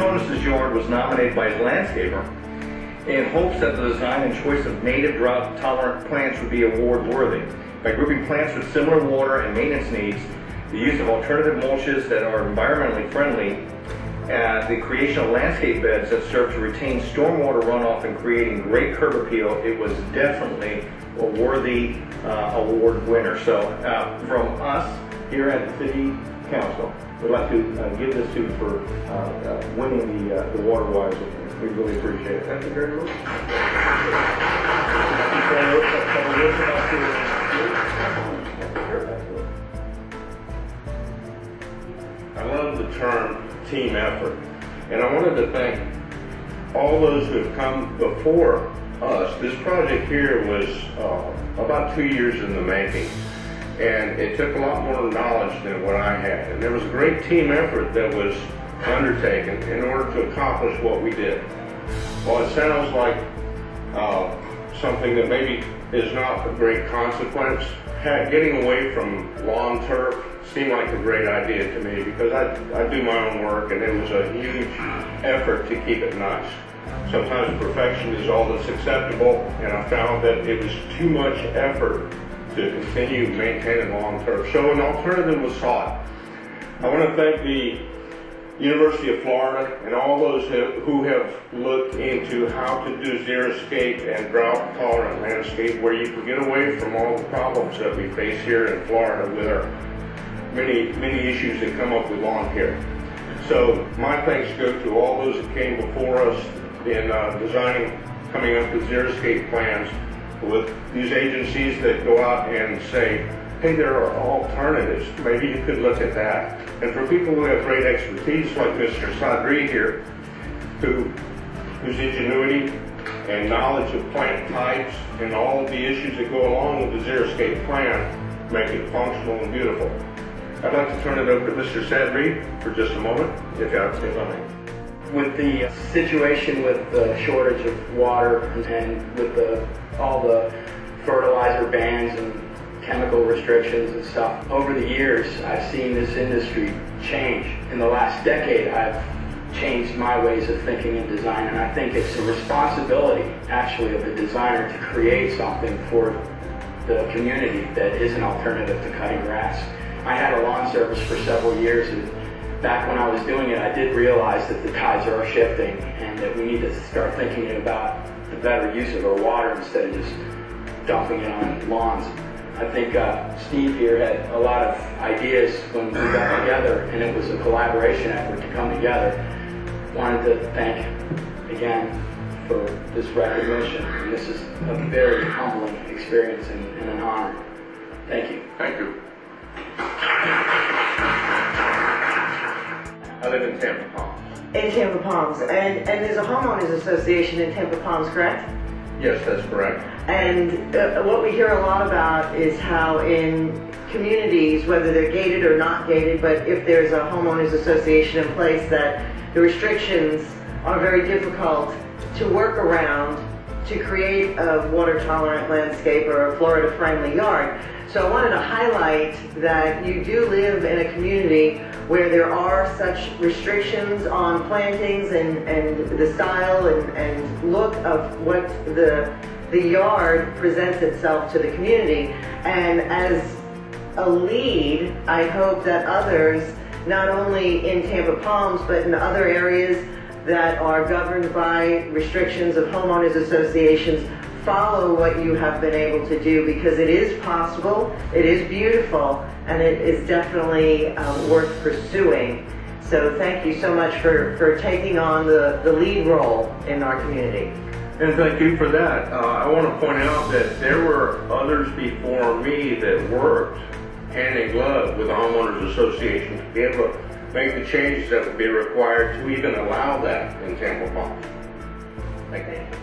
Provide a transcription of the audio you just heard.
Toenes' yard was nominated by his landscaper in hopes that the design and choice of native drought-tolerant plants would be award-worthy. By grouping plants with similar water and maintenance needs, the use of alternative mulches that are environmentally friendly, the creation of landscape beds that serve to retain stormwater runoff and creating great curb appeal, it was definitely a worthy award winner. So from us here at the City Council, we'd like to give this to you for winning the Water-wise Award. We really appreciate it. Thank you very much. I love the term team effort, and I wanted to thank all those who have come before us. This project here was about 2 years in the making, and it took a lot more knowledge than what I had, and there was a great team effort that was undertaken in order to accomplish what we did. While it sounds like something that maybe is not a great consequence, getting away from lawn turf seemed like a great idea to me, because I do my own work, and it was a huge effort to keep it nice. Sometimes perfection is all that's acceptable, and I found that it was too much effort to continue maintaining lawn turf. So an alternative was sought. I want to thank the University of Florida and all those who have looked into how to do xeriscape and drought-tolerant landscape, where you can get away from all the problems that we face here in Florida with our many issues that come up with lawn care. So my thanks go to all those that came before us in coming up with xeriscape plans, with these agencies that go out and say, hey, there are alternatives, maybe you could look at that. And for people who have great expertise like Mr. Sadri here, whose ingenuity and knowledge of plant types and all of the issues that go along with the xeriscape plan make it functional and beautiful. I'd like to turn it over to Mr. Sadri for just a moment, if I may. With the situation with the shortage of water and with all the fertilizer bans and chemical restrictions and stuff, over the years I've seen this industry change. In the last decade I've changed my ways of thinking in design, and I think it's a responsibility actually of the designer to create something for the community that is an alternative to cutting grass. I had a lawn service for several years, and back when I was doing it I did realize that the tides are shifting and that we need to start thinking about the better use of our water instead of just dumping it on lawns. I think Steve here had a lot of ideas when we got together, and it was a collaboration effort to come together. Wanted to thank again for this recognition, and this is a very humbling experience and an honor. Thank you. Thank you. I live in Tampa Palms. In Tampa Palms, and there's a homeowners association in Tampa Palms, correct? Yes, that's correct. And what we hear a lot about is how in communities, whether they're gated or not gated, but if there's a homeowners association in place, that the restrictions are very difficult to work around to create a water-tolerant landscape or a Florida-friendly yard. So I wanted to highlight that you do live in a community where there are such restrictions on plantings and the style and look of what the yard presents itself to the community. And as a lead, I hope that others, not only in Tampa Palms, but in other areas that are governed by restrictions of homeowners associations, follow what you have been able to do, because it is possible, it is beautiful, and it is definitely worth pursuing. So thank you so much for taking on the lead role in our community. And thank you for that. I want to point out that there were others before me that worked hand in glove with the homeowners association to be able to make the changes that would be required to even allow that in Tampa Palms. Thank you.